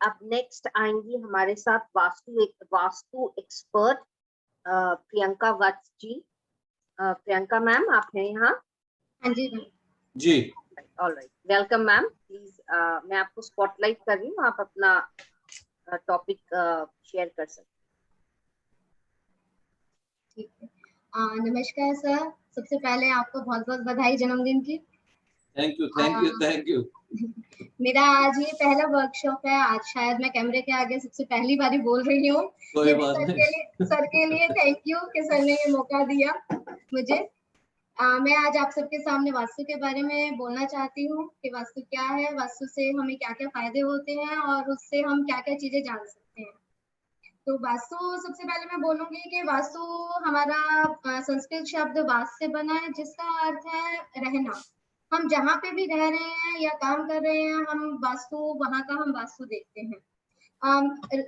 अब नेक्स्ट आएंगी हमारे साथ वास्तु एक्सपर्ट प्रियंका वत्स जी। प्रियंका मैम आप हैं यहाँ? हाँ जी जी। Alright, welcome ma'am. प्लीज मैं आपको स्पॉटलाइट कर रही हूँ, आप अपना टॉपिक शेयर कर सकते हैं। ठीक है। नमस्कार सर, सबसे पहले आपको बहुत बहुत बधाई जन्मदिन की। Thank you thank you thank you. मेरा आज ये पहला वर्कशॉप है, आज शायद मैं कैमरे के आगे सबसे पहली बारी बोल रही हूँ। कोई बात नहीं। सर के लिए थैंक यू कि सर ने ये मौका दिया मुझे। मैं आज आप सबके सामने वास्तु के बारे में बोलना चाहती हूँ कि वास्तु क्या है, वास्तु से हमें क्या क्या फायदे होते हैं और उससे हम क्या क्या चीजें जान सकते हैं। तो वास्तु, सबसे पहले मैं बोलूंगी कि वास्तु हमारा संस्कृत शब्द वास से बना है, जिसका अर्थ है रहना। हम जहाँ पे भी रह रहे हैं या काम कर रहे हैं, हम वास्तु, वहाँ का हम वास्तु देखते हैं।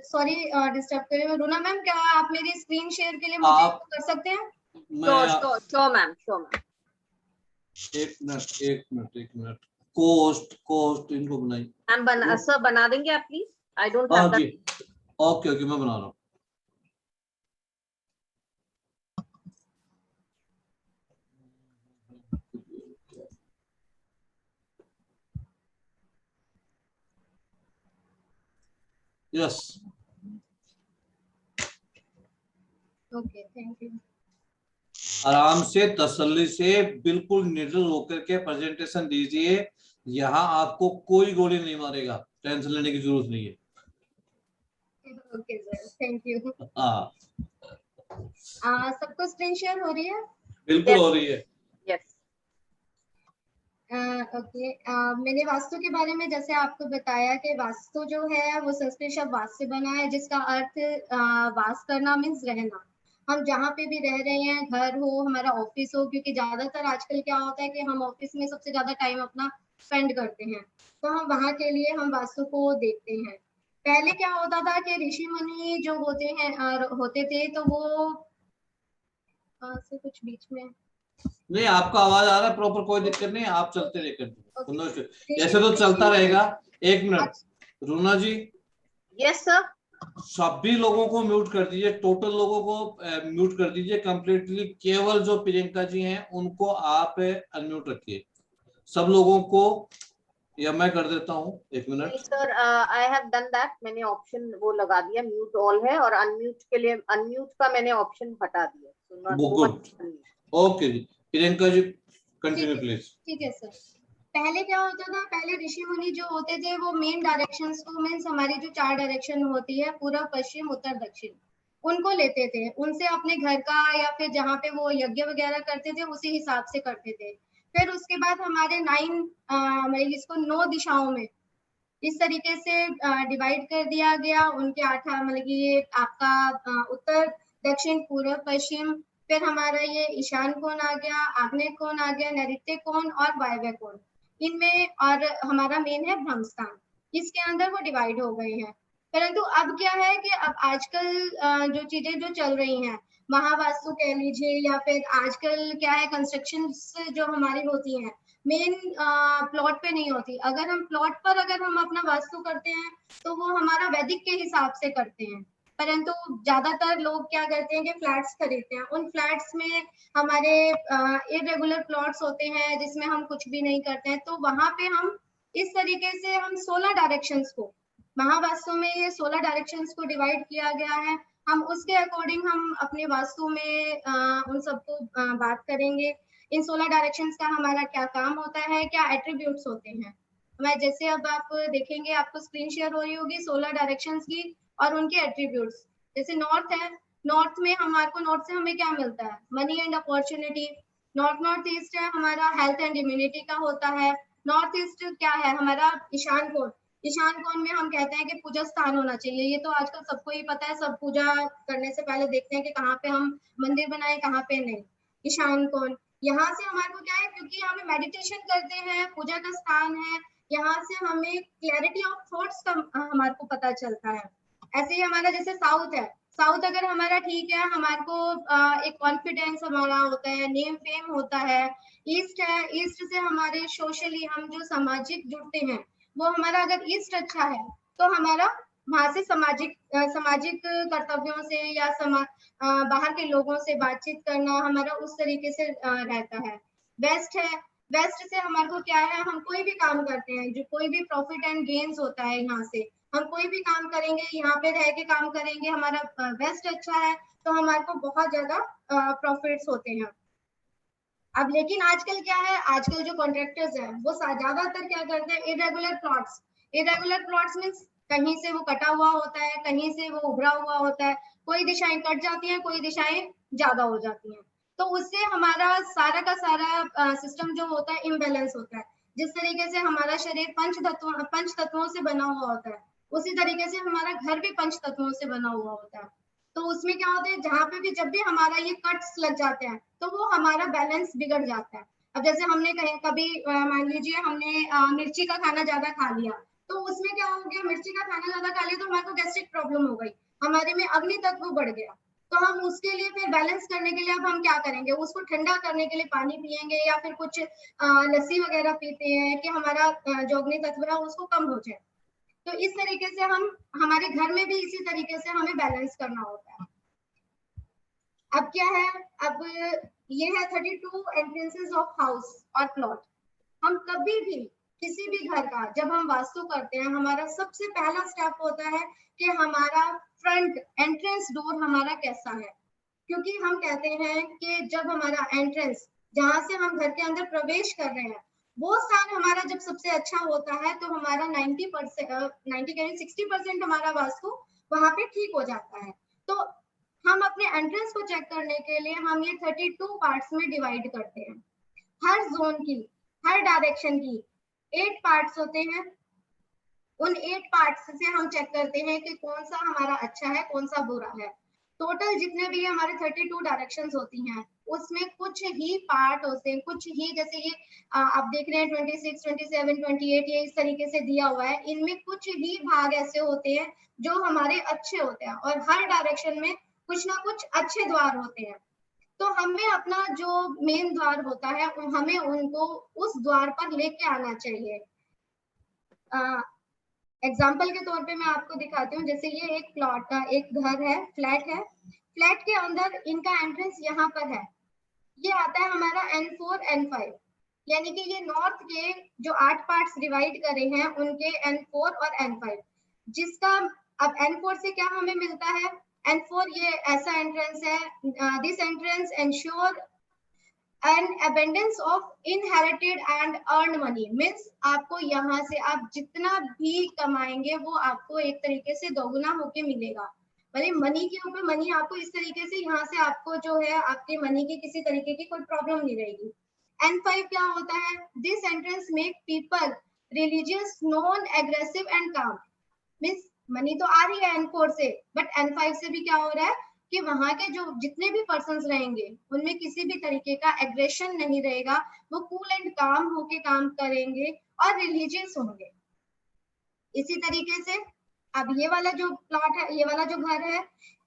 सॉरी डिस्टर्ब कर रही हूँ। रूना मैम, क्या आप मेरी स्क्रीन शेयर के लिए मुझे कर सकते हैं? Sure ma'am, sure ma'am. एक मिनट। कोस्ट इनको बनाई मैम। सर बना देंगे आप please? I don't have that. Okay मैं बना रहा हूँ। Yes, okay, thank you. आराम से तसल्ली से बिल्कुल निर्भर होकर के प्रेजेंटेशन दीजिए। यहाँ आपको कोई गोली नहीं मारेगा, टेंशन लेने की जरूरत नहीं है। Okay sir, thank you. हाँ, सबको स्क्रीन शेयर हो रही है? बिल्कुल हो रही है। यस। ओके। मैंने वास्तु के बारे में जैसे आपको बताया कि वास्तु जो है वो संस्कृत शब्द वास से बना है, जिसका अर्थ वास करना मीन्स रहना। हम जहाँ पे भी रह रहे हैं, घर हो, हमारा ऑफिस हो, क्योंकि ज्यादातर आजकल क्या होता है कि हम ऑफिस में सबसे ज्यादा टाइम अपना स्पेंड करते हैं, तो हम वहाँ के लिए हम वास्तु को देखते हैं। पहले क्या होता था कि ऋषि मुनि जो होते थे, तो वो से कुछ बीच में नहीं, आपका आवाज आ रहा है प्रॉपर, कोई दिक्कत नहीं, आप चलते रहेंगे। ऐसे तो चलता रहेगा। एक minute Runa ji. Yes sir. सभी लोगों को म्यूट कर दीजिए, टोटल लोगों को म्यूट कर दीजिए कंप्लीटली। केवल जो प्रियंका जी हैं उनको आप अनम्यूट रखिए, सब लोगों को। या मैं कर देता हूँ, एक minute. Sir I have done that. मैंने ऑप्शन वो लगा दिया, म्यूट ऑल है, और अनम्यूट के लिए अनम्यूट का मैंने ऑप्शन हटा दिया। गुड, ओके जी। Priyanka ji continue please. ठीक है सर। पहले क्या होता था, पहले ऋषि मुनि जो होते थे वो मेन डायरेक्शंस को, मीन्स हमारी जो 4 डायरेक्शन होती है, पूर्व, पश्चिम, उत्तर, दक्षिण, उनको लेते थे। उनसे अपने घर का या फिर जहाँ पे वो यज्ञ वगैरह करते थे उसी हिसाब से करते थे। फिर उसके बाद हमारे 9 इसको 9 दिशाओं में इस तरीके से डिवाइड कर दिया गया। उनके 8, मतलब ये आपका उत्तर, दक्षिण, पूर्व, पश्चिम, फिर हमारा ये ईशान कोण आ गया, आग्नेय कोण आ गया, नैऋत्य कोण और वायव्य कोण, इनमें, और हमारा मेन है ब्रह्मस्थान, इसके अंदर वो डिवाइड हो गए हैं। परंतु अब क्या है कि अब आजकल जो चीजें जो चल रही हैं, महावास्तु कह लीजिए, या फिर आजकल क्या है, कंस्ट्रक्शन जो हमारी होती हैं मेन प्लॉट पे नहीं होती। अगर हम प्लॉट पर अगर हम अपना वास्तु करते हैं तो वो हमारा वैदिक के हिसाब से करते हैं, परंतु ज्यादातर लोग क्या करते हैं कि फ्लैट्स खरीदते हैं। उन फ्लैट्स में हमारे इरेगुलर प्लॉट्स होते हैं जिसमें हम कुछ भी नहीं करते हैं, तो वहां पे हम इस तरीके से हम 16 डायरेक्शंस को, महावास्तु में ये 16 डायरेक्शंस को डिवाइड किया गया है। हम उसके अकॉर्डिंग हम अपने वास्तु में उन सबको बात करेंगे। इन 16 डायरेक्शंस का हमारा क्या काम होता है, क्या एट्रीब्यूट्स होते हैं। मैं जैसे अब आप देखेंगे, आपको स्क्रीन शेयर हो रही होगी 16 डायरेक्शंस की और उनके एट्रीब्यूट्स। जैसे नॉर्थ है, नॉर्थ में हमारे को, नॉर्थ से हमें क्या मिलता है, money and opportunity. North east है हमारा, हेल्थ एंड इम्यूनिटी का होता है। नॉर्थ ईस्ट क्या है हमारा, ईशान कोण। ईशान कोण में हम कहते हैं कि पूजा स्थान होना चाहिए। ये तो आजकल सबको ही पता है, सब पूजा करने से पहले देखते हैं कि कहाँ पे हम मंदिर बनाए, कहाँ पे नहीं। ईशान कोण, यहाँ से हमारे को क्या है, क्योंकि हमें मेडिटेशन करते हैं, पूजा का स्थान है, यहाँ से हमें क्लैरिटी ऑफ थॉट्स का हमारे को पता चलता है। ऐसे ही हमारा जैसे साउथ है, साउथ अगर हमारा ठीक है, हमारे को एक कॉन्फिडेंस हमारा होता है, नेम फेम होता है। ईस्ट है, ईस्ट से हमारे सोशली हम जो सामाजिक जुड़ते हैं, वो हमारा अगर ईस्ट अच्छा है तो तो हमारा वहां से सामाजिक कर्तव्यों से या बाहर के लोगों से बातचीत करना हमारा उस तरीके से रहता है। वेस्ट है, वेस्ट से हमारे को क्या है, हम कोई भी काम करते हैं, जो कोई भी प्रॉफिट एंड गेन्स होता है, यहाँ से हम कोई भी काम करेंगे, यहाँ पे रह के काम करेंगे, हमारा वेस्ट अच्छा है तो हमारे को बहुत ज्यादा प्रॉफिट्स होते हैं। अब लेकिन आजकल क्या है, आजकल जो कॉन्ट्रैक्टर्स हैं वो ज्यादातर क्या करते हैं, इरेगुलर प्लॉट्स मीन्स कहीं से वो कटा हुआ होता है, कहीं से वो उभरा हुआ होता है, कोई दिशाएं कट जाती हैं, कोई दिशाएं ज्यादा हो जाती हैं, तो उससे हमारा सारा का सारा सिस्टम जो होता है इम्बैलेंस होता है। जिस तरीके से हमारा शरीर पंच तत्वों से बना हुआ होता है, उसी तरीके से हमारा घर भी पंच तत्वों से बना हुआ होता है। तो उसमें क्या होता है, जहां पे भी जब भी हमारा ये कट्स लग जाते हैं तो वो हमारा बैलेंस बिगड़ जाता है। अब जैसे हमने कहीं कभी मान लीजिए हमने मिर्ची का खाना ज्यादा खा लिया, तो उसमें क्या हो गया, मिर्ची का खाना ज्यादा खा लिया तो हमारे को गैस्ट्रिक प्रॉब्लम हो गई, हमारे में अग्नि तत्व बढ़ गया। तो हम उसके लिए फिर बैलेंस करने के लिए अब हम क्या करेंगे, उसको ठंडा करने के लिए पानी पियेंगे या फिर कुछ लस्सी वगैरह पीते हैं कि हमारा जो अग्नि तत्व है उसको कम हो जाए। तो इस तरीके से हम हमारे घर में भी इसी तरीके से हमें बैलेंस करना होता है। अब क्या है, अब ये है 32 एंट्रेंसेस ऑफ हाउस और प्लॉट। हम कभी भी किसी भी घर का जब हम वास्तु करते हैं, हमारा सबसे पहला स्टेप होता है कि हमारा फ्रंट एंट्रेंस डोर हमारा कैसा है, क्योंकि हम कहते हैं कि जब हमारा एंट्रेंस जहां से हम घर के अंदर प्रवेश कर रहे हैं वो स्थान हमारा जब सबसे अच्छा होता है तो हमारा 60% हमारा वास्तु वहां पे ठीक हो जाता है। तो हम अपने एंट्रेंस को चेक करने के लिए हम ये 32 पार्ट्स में डिवाइड करते हैं। हर जोन की, हर डायरेक्शन की 8 पार्ट्स होते हैं। उन 8 पार्ट्स से हम चेक करते हैं कि कौन सा हमारा अच्छा है, कौन सा बुरा है। टोटल जितने भी हमारे 32 डायरेक्शंस होती हैं उसमें कुछ ही पार्ट होते हैं, कुछ ही, जैसे ये आप देख रहे हैं 26, 27, 28 ये इस तरीके से दिया हुआ है, इनमें कुछ ही भाग ऐसे होते हैं जो हमारे अच्छे होते हैं और हर डायरेक्शन में कुछ ना कुछ अच्छे द्वार होते हैं। तो हमें अपना जो मेन द्वार होता है हमें उनको उस द्वार पर लेके आना चाहिए। एग्जाम्पल के तौर पे मैं आपको दिखाती हूँ, जैसे ये एक प्लॉट का एक घर है, फ्लैट है, फ्लैट के अंदर इनका एंट्रेंस यहाँ पर है, ये आता है हमारा N4 N5, यानी कि ये नॉर्थ के जो 8 पार्ट्स डिवाइड करे हैं उनके N4 और N5, जिसका अब N4 से क्या हमें मिलता है, N4 ये ऐसा एंट्रेंस है, this entrance ensure an abundance of inherited and earn money, means आपको यहाँ से आप जितना भी कमाएंगे वो आपको एक तरीके से दोगुना होके मिलेगा। मतलब मनी के ऊपर मनी आपको इस तरीके से यहाँ से आपको जो है आपके मनी की किसी तरीके की कोई प्रॉब्लम नहीं रहेगी। N5 क्या होता है, this entrance make people religious, non aggressive and काम, मीन्स मनी तो आ रही है N4 से, बट N5 से भी क्या हो रहा है कि वहां के जो जितने भी पर्सन्स रहेंगे उनमें किसी भी तरीके का एग्रेशन नहीं रहेगा, वो कूल एंड काम होके काम करेंगे और रिलीजियस होंगे। इसी तरीके से अब ये वाला जो प्लॉट है, ये वाला जो घर है,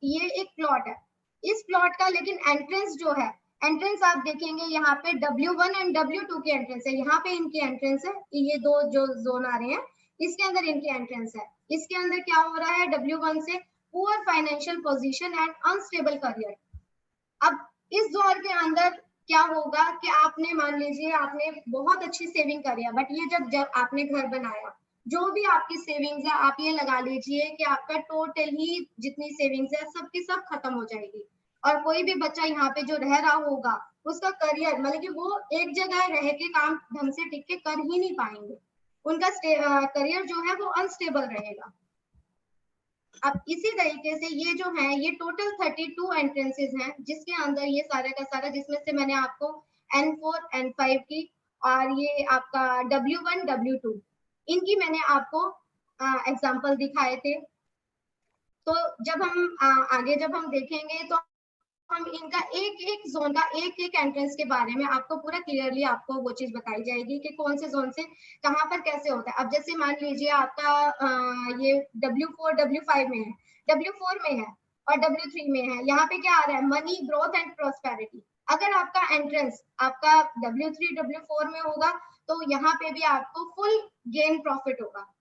ये एक प्लॉट है। इस प्लॉट का लेकिन एंट्रेंस जो है, एंट्रेंस आप देखेंगे यहाँ पे W1 एंड W2 के एंट्रेंस है, यहाँ पे इनकी एंट्रेंस है, ये दो जो जोन आ रहे हैं इसके अंदर इनकी एंट्रेंस है। इसके अंदर क्या हो रहा है, W1 से poor financial position and unstable career. अब इस द्वार के अंदर क्या होगा कि आपने मान लीजिए आपने बहुत अच्छी सेविंग करी है, बट ये जब आपने घर बनाया, जो भी आपकी सेविंग्स है आप ये लगा लीजिए कि आपका टोटल ही जितनी सेविंग्स है सबकी सब खत्म हो जाएगी। और कोई भी बच्चा यहाँ पे जो रह रहा होगा उसका करियर, मतलब कि वो एक जगह रह के काम ढंग से टिक के कर ही नहीं पाएंगे, उनका करियर जो है वो अनस्टेबल रहेगा। अब इसी तरीके से ये जो है ये टोटल 32 एंट्रेंसेस हैं जिसके अंदर ये सारा का सारा, जिसमें से मैंने आपको N4 N5 की और ये आपका W1 W2 इनकी मैंने आपको एग्जांपल दिखाए थे। तो जब हम आगे जब हम देखेंगे तो हम इनका एक एक जोन का एक एक एंट्रेंस के बारे में आपको पूरा क्लियरली आपको वो चीज बताई जाएगी कि कौन से जोन से कहाँ पर कैसे होता है। अब जैसे मान लीजिए आपका ये W4 W5 में है, W4 में है और W3 में है, यहाँ पे क्या आ रहा है, मनी, ग्रोथ एंड प्रोस्पेरिटी। अगर आपका एंट्रेंस आपका W3 W4 में होगा तो यहाँ पे भी आपको फुल गेन प्रॉफिट होगा।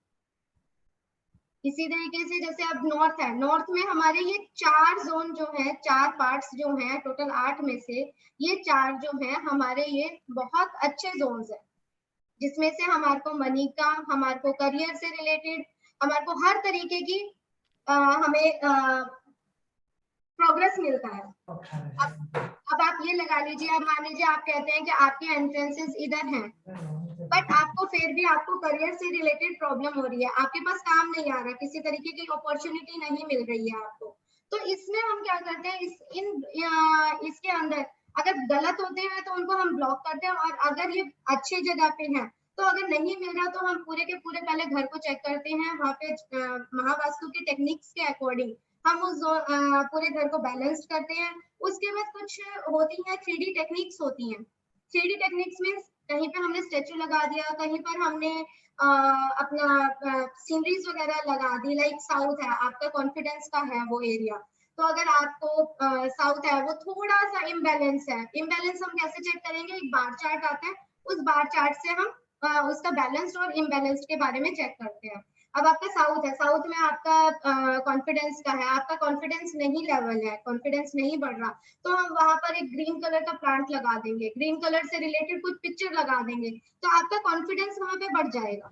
इसी तरीके से जैसे अब नॉर्थ है, नॉर्थ में हमारे ये 4 जोन जो है, 4 पार्ट्स जो हैं, टोटल 8 में से ये 4 जो हैं हमारे ये बहुत अच्छे जोन्स हैं, जिसमें से हमारे को मनी का, हमारे को करियर से रिलेटेड, हमारे को हर तरीके की हमें प्रोग्रेस मिलता है। अब आप ये लगा लीजिए, अब मान लीजिए आप कहते हैं कि आपके एंट्रेंसेस इधर हैं, बट आपको फिर भी आपको करियर से रिलेटेड प्रॉब्लम हो रही है, आपके पास काम नहीं आ रहा, किसी तरीके की अपॉर्चुनिटी नहीं मिल रही है आपको, तो इसमें हम क्या करते हैं, इसके अंदर अगर गलत होते हैं तो उनको हम ब्लॉक करते हैं, और अगर ये अच्छी जगह पे हैं तो अगर नहीं मिल रहा तो हम पूरे के पूरे पहले घर को चेक करते हैं, वहाँ पे महावास्तु के टेक्निक्स के अकॉर्डिंग हम उस पूरे घर को बैलेंस करते हैं। उसके बाद कुछ होती है 3D टेक्निक्स होती हैं। 3D टेक्निक्स मीन्स कहीं पे हमने स्टेचू लगा दिया, कहीं पर हमने अपना सीनरीज वगैरह लगा दी, लाइक साउथ है आपका, कॉन्फिडेंस का है वो एरिया, तो अगर आपको साउथ है वो थोड़ा सा इम्बैलेंस है, इम्बैलेंस हम कैसे चेक करेंगे, एक बार चार्ट आता है, उस बार चार्ट से हम उसका बैलेंस्ड और इम्बैलेंस्ड के बारे में चेक करते हैं। अब आपका साउथ है, साउथ में आपका कॉन्फिडेंस का है, आपका कॉन्फिडेंस नहीं लेवल है, कॉन्फिडेंस नहीं बढ़ रहा, तो हम वहां पर एक ग्रीन कलर का प्लांट लगा देंगे, ग्रीन कलर से रिलेटेड कुछ पिक्चर लगा देंगे, तो आपका कॉन्फिडेंस वहां पे बढ़ जाएगा।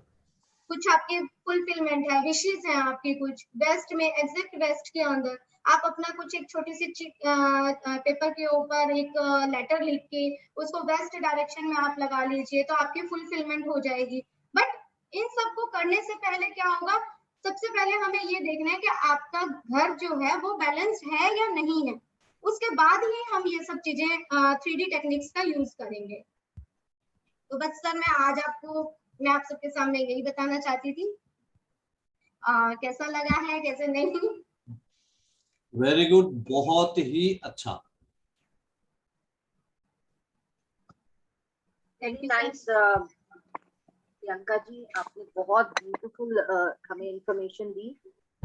कुछ आपकी फुलफिलमेंट है, विशेष है आपकी, कुछ वेस्ट में, एग्जैक्ट वेस्ट के अंदर आप अपना कुछ एक छोटी सी पेपर के ऊपर एक लेटर लिख के उसको वेस्ट डायरेक्शन में आप लगा लीजिए, तो आपकी फुलफिलमेंट हो जाएगी। बट इन सबको करने से पहले क्या होगा, सबसे पहले हमें ये देखना है कि आपका घर जो है वो बैलेंस्ड है या नहीं है, उसके बाद ही हम ये सब चीजें 3D टेक्निक्स का यूज करेंगे। तो बस सर मैं आप सबके सामने यही बताना चाहती थी। कैसा लगा है, कैसे नहीं? वेरी गुड, बहुत ही अच्छा। Thank you nice Priyanka ji, आपने बहुत ब्यूटीफुल हमें इंफॉर्मेशन दी।